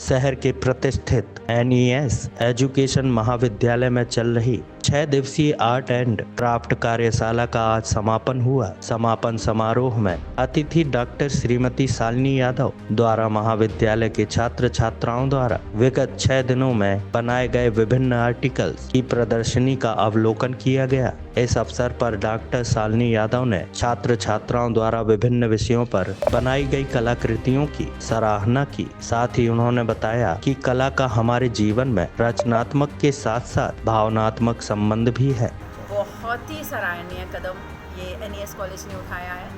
शहर के प्रतिष्ठित NES एजुकेशन महाविद्यालय में चल रही 6 दिवसीय आर्ट एंड क्राफ्ट कार्यशाला का आज समापन हुआ। समापन समारोह में अतिथि डॉक्टर श्रीमती शालिनी यादव द्वारा महाविद्यालय के छात्र छात्राओं द्वारा विगत 6 दिनों में बनाए गए विभिन्न आर्टिकल्स की प्रदर्शनी का अवलोकन किया गया। इस अवसर पर डॉक्टर शालिनी यादव ने छात्र छात्राओं द्वारा विभिन्न विषयों पर बनाई गई कलाकृतियों की सराहना की। साथ ही उन्होंने बताया कि कला का हमारे जीवन में रचनात्मक के साथ साथ भावनात्मक संबंध भी है। बहुत ही सराहनीय कदम ये NES कॉलेज ने उठाया है।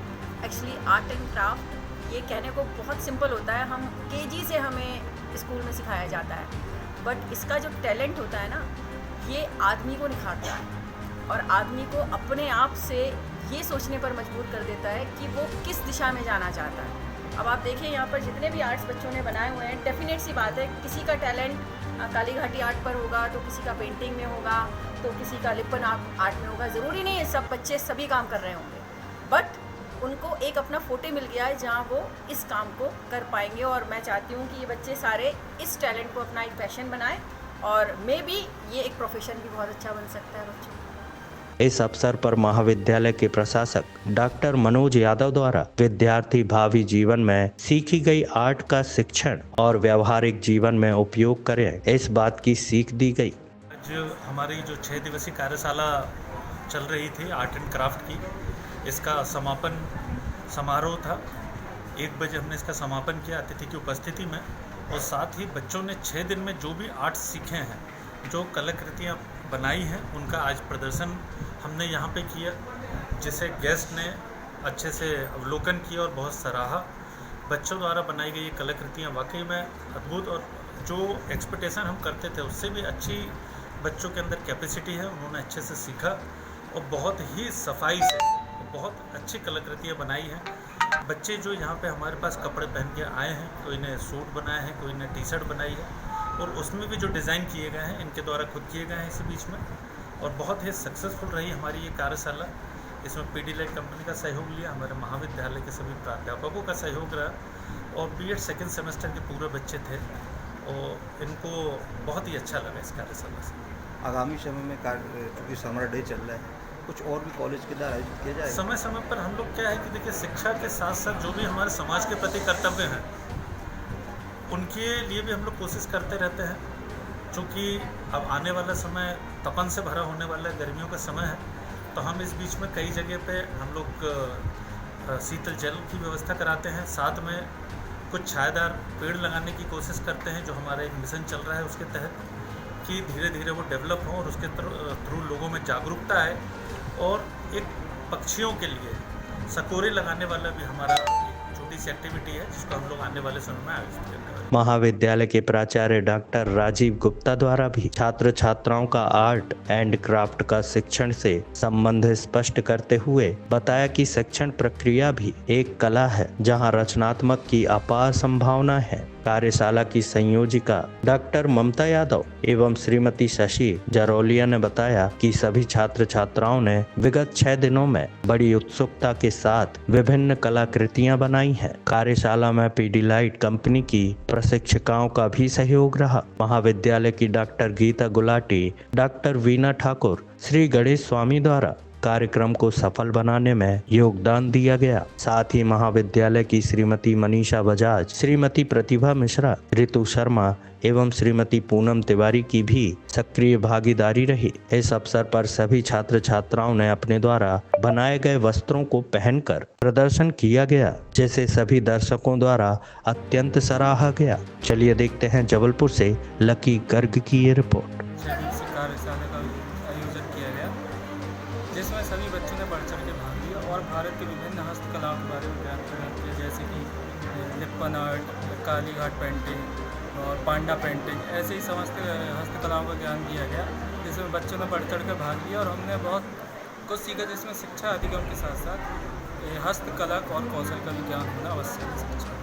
एक्चुअली आर्ट एंड क्राफ्ट ये कहने को बहुत सिंपल होता है, हम KG से हमें स्कूल में सिखाया जाता है, बट इसका जो टैलेंट होता है ना, ये आदमी को निखारता है और आदमी को अपने आप से ये सोचने पर मजबूर कर देता है कि वो किस दिशा में जाना चाहता है। अब आप देखिए यहाँ पर जितने भी आर्ट्स बच्चों ने बनाए हुए हैं, डेफिनेट सी बात है किसी का टैलेंट काली घाटी आर्ट पर होगा, तो किसी का पेंटिंग में होगा, तो किसी का लिपन आर्ट में होगा। ज़रूरी नहीं है सब बच्चे सभी काम कर रहे होंगे, बट उनको एक अपना फोटे मिल गया है जहाँ वो इस काम को कर पाएंगे। और मैं चाहती हूँ कि ये बच्चे सारे इस टैलेंट को अपना एक पैशन बनाएं और मे बी ये एक प्रोफेशन भी बहुत अच्छा बन सकता है बच्चों। इस अवसर पर महाविद्यालय के प्रशासक डॉक्टर मनोज यादव द्वारा विद्यार्थी भावी जीवन में सीखी गई आर्ट का शिक्षण और व्यवहारिक जीवन में उपयोग करें, इस बात की सीख दी गई। आज हमारी जो 6 दिवसीय कार्यशाला चल रही थी आर्ट एंड क्राफ्ट की, इसका समापन समारोह था। 1 बजे हमने इसका समापन किया अतिथि की उपस्थिति में, और साथ ही बच्चों ने 6 दिन में जो भी आर्ट सीखे हैं, जो कलाकृतियाँ बनाई हैं, उनका आज प्रदर्शन हमने यहाँ पे किया, जिसे गेस्ट ने अच्छे से अवलोकन किया और बहुत सराहा। बच्चों द्वारा बनाई गई ये कलाकृतियाँ वाकई में अद्भुत, और जो एक्सपेक्टेशन हम करते थे उससे भी अच्छी बच्चों के अंदर कैपेसिटी है। उन्होंने अच्छे से सीखा और बहुत ही सफाई से बहुत अच्छी कलाकृतियाँ बनाई हैं। बच्चे जो यहाँ पे हमारे पास कपड़े पहन के आए हैं, कोई ने सूट बनाया है, कोई ने टी-शर्ट बनाई है, और उसमें भी जो डिज़ाइन किए गए हैं इनके द्वारा खुद किए गए हैं इस बीच में। और बहुत ही सक्सेसफुल रही हमारी ये कार्यशाला। इसमें पीडीलाइट कंपनी का सहयोग लिया, हमारे महाविद्यालय के सभी प्राध्यापकों का सहयोग रहा, और B.Ed सेकेंड सेमेस्टर के पूरे बच्चे थे, और इनको बहुत ही अच्छा लगा इस कार्यशाला से। आगामी समय में चूँकि समर डे चल रहा है, कुछ और भी कॉलेज के द्वारा आयोजित किया जाएगा? समय समय पर हम लोग क्या है कि देखिए, शिक्षा के साथ साथ जो भी हमारे समाज के प्रति कर्तव्य हैं उनके लिए भी हम लोग कोशिश करते रहते हैं। चूँकि अब आने वाला समय तपन से भरा होने वाला गर्मियों का समय है, तो हम इस बीच में कई जगह पे हम लोग शीतल जल की व्यवस्था कराते हैं। साथ में कुछ छायादार पेड़ लगाने की कोशिश करते हैं, जो हमारा एक मिशन चल रहा है उसके तहत, कि धीरे धीरे वो डेवलप हो और उसके थ्रू लोगों में जागरूकता है। और एक पक्षियों के लिए सकोरे लगाने वाला भी हमारा छोटी सी एक्टिविटी है, जिसको हम लोग आने वाले समय में आयोजित करने वाले हैं। महाविद्यालय के प्राचार्य डॉक्टर राजीव गुप्ता द्वारा भी छात्र छात्राओं का आर्ट एंड क्राफ्ट का शिक्षण से संबंध स्पष्ट करते हुए बताया कि शिक्षण प्रक्रिया भी एक कला है जहां रचनात्मक की अपार संभावना है। कार्यशाला की संयोजिका डॉक्टर ममता यादव एवं श्रीमती शशि जरौलिया ने बताया कि सभी छात्र छात्राओं ने विगत 6 दिनों में बड़ी उत्सुकता के साथ विभिन्न कलाकृतियां बनाई हैं। कार्यशाला में पीडीलाइट कंपनी की प्रशिक्षिकाओं का भी सहयोग रहा। महाविद्यालय की डॉक्टर गीता गुलाटी, डॉक्टर वीना ठाकुर, श्री गणेश स्वामी द्वारा कार्यक्रम को सफल बनाने में योगदान दिया गया। साथ ही महाविद्यालय की श्रीमती मनीषा बजाज, श्रीमती प्रतिभा मिश्रा, ऋतु शर्मा एवं श्रीमती पूनम तिवारी की भी सक्रिय भागीदारी रही। इस अवसर पर सभी छात्र छात्राओं ने अपने द्वारा बनाए गए वस्त्रों को पहनकर प्रदर्शन किया गया, जैसे सभी दर्शकों द्वारा अत्यंत सराहा गया। चलिए देखते हैं जबलपुर से लकी गर्ग की ये रिपोर्ट। जिसमें सभी बच्चों ने बढ़ चढ़ के भाग लिया और भारत की विभिन्न हस्तकलाओं के बारे में ज्ञान प्रदान किया, जैसे कि लिप्पन आर्ट, काली घाट पेंटिंग और पांडा पेंटिंग, ऐसे ही समस्त हस्तकलाओं का ज्ञान दिया गया, जिसमें बच्चों ने बढ़ चढ़ कर भाग लिया और हमने बहुत कुछ सीखा, जिसमें शिक्षा अधिगम के साथ साथ हस्तकला और कौशल का भी ज्ञान होना आवश्यक है। शिक्षा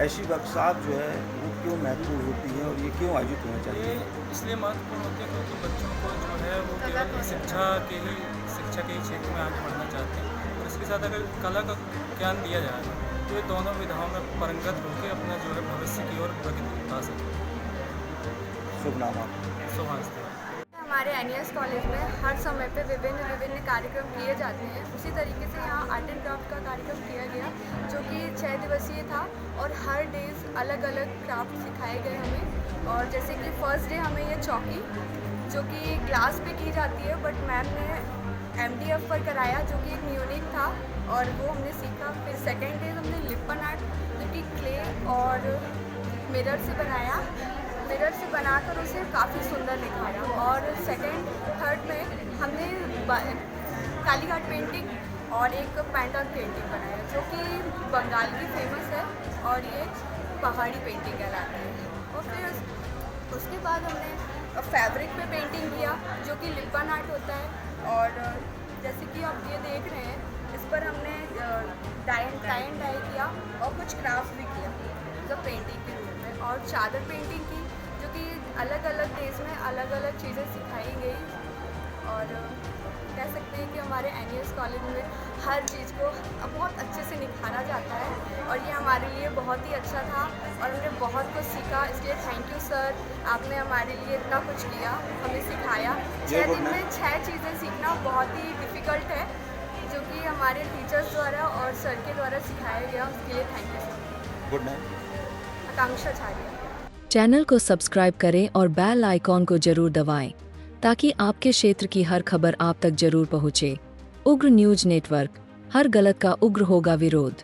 ऐसी वर्कशॉप जो है वो क्यों महत्वपूर्ण होती है और ये क्यों आयोजित होना चाहिए? इसलिए महत्वपूर्ण होती है क्योंकि बच्चों को जो है वो केवल शिक्षा के ही क्षेत्र में आगे बढ़ना चाहते हैं, और इसके साथ अगर कला का ज्ञान दिया जाए जो ये दोनों विधाओं में पारंगत होकर अपना जो है भविष्य की ओर प्रगति पा सके। शुभ नाम आपका। सुभाष देव। हमारे एनईएस कॉलेज में हर समय पे विभिन्न कार्यक्रम किए जाते हैं। उसी तरीके से यहाँ आर्ट एंड क्राफ्ट का कार्यक्रम किया गया जो कि 6 दिवसीय था और हर डेज अलग अलग क्राफ्ट सिखाए गए हमें। और जैसे कि फर्स्ट डे हमें ये चौकी जो कि ग्लास पे की जाती है बट मैम ने MDF पर कराया जो कि एक यूनिक था और वो हमने सीखा। फिर सेकेंड डे हमने लिपन आर्ट जो कि क्ले और मिरर से बनाया, मिरर से बनाकर उसे काफ़ी सुंदर निखारा। और सेकेंड थर्ड में हमने कालीघाट पेंटिंग और एक पैंटन पेंटिंग बनाया जो कि बंगाल की फेमस है और ये पहाड़ी पेंटिंग कहलाती है। और फिर उसके बाद हमने फैब्रिक पे पेंटिंग किया जो कि लिपन आर्ट होता है। और जैसे कि आप ये देख रहे हैं इस पर हमने डाई किया और कुछ क्राफ्ट भी किया जो पेंटिंग के रूप में। और चादर पेंटिंग की जो कि अलग अलग देश में अलग अलग चीज़ें सिखाई गई। और कह सकते हैं कि हमारे एनईएस कॉलेज में हर चीज़ को बहुत अच्छे से निखारा जाता है और ये हमारे लिए बहुत ही अच्छा था और हमने बहुत कुछ सीखा। इसलिए थैंक यू सर, आपने हमारे लिए इतना कुछ किया, हमें सिखाया। 6 दिन में 6 चीज़ें सीखना बहुत ही डिफ़िकल्ट है जो कि हमारे टीचर्स द्वारा और सर के द्वारा सिखाया गया, उसके लिए thank you sir. Good night. Akanksha Chharia. Channel को सब्सक्राइब करें और बेल आइकॉन को जरूर दबाएं ताकि आपके क्षेत्र की हर खबर आप तक जरूर पहुंचे। उग्र न्यूज नेटवर्क, हर गलत का उग्र होगा विरोध।